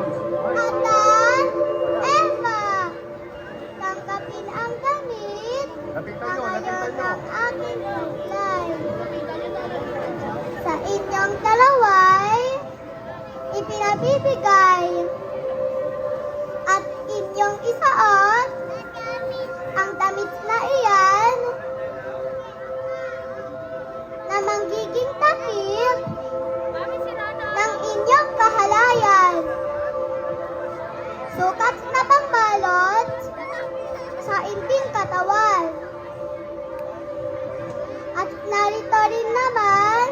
Adan, Eva, tanggapin ang damit na ngayon ang aking kulay. Sa inyong dalaway, ipinabibigay at inyong isaot ang damit na iyan na manggiging takip ng inyong kahalayan. Sukat na pangbalot sa inting katawan. At narito rin naman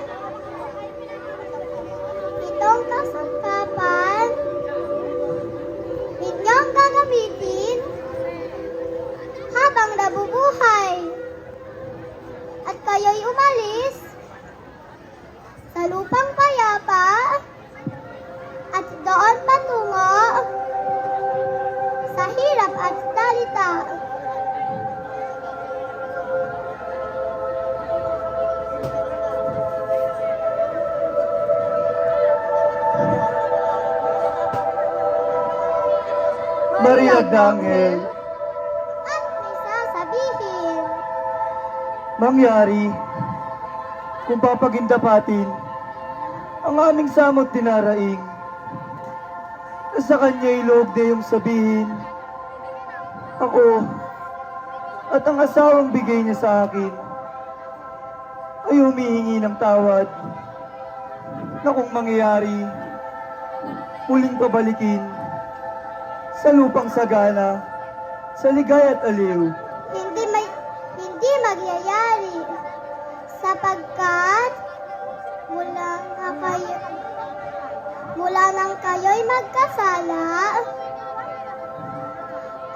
itong kasangkapan inyong gagamitin habang nabubuhay at kayo'y umalis sa lupang payapa at doon patungo sa hirap at dalita. Maria Dangel, At may sasabihin, mangyari kung papagindapatin ang aming samot dinaraing na sa kanya'y loob na yung sabihin ako at ang asawang bigay niya sa akin ay humihingi ng tawad na kung mangyayari muling pabalikin sa lupang sagana sa ligay at aliw. hindi magyayari sapagkat mula nang kayo'y magkasala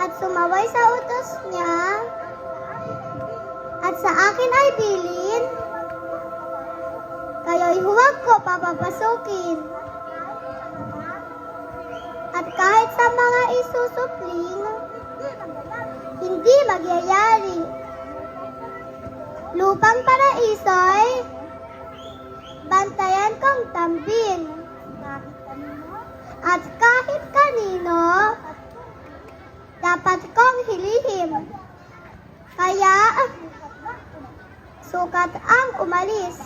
at sumaway sa utos niya at sa akin ay bilin, kayo'y huwag ko papapasukin. At kahit sa mga isusupling, hindi magyayari. Lupang paraiso'y bantayan kong tambin. At kahit kanino, dapat kong hilihim. Kaya, sukat ang umalis.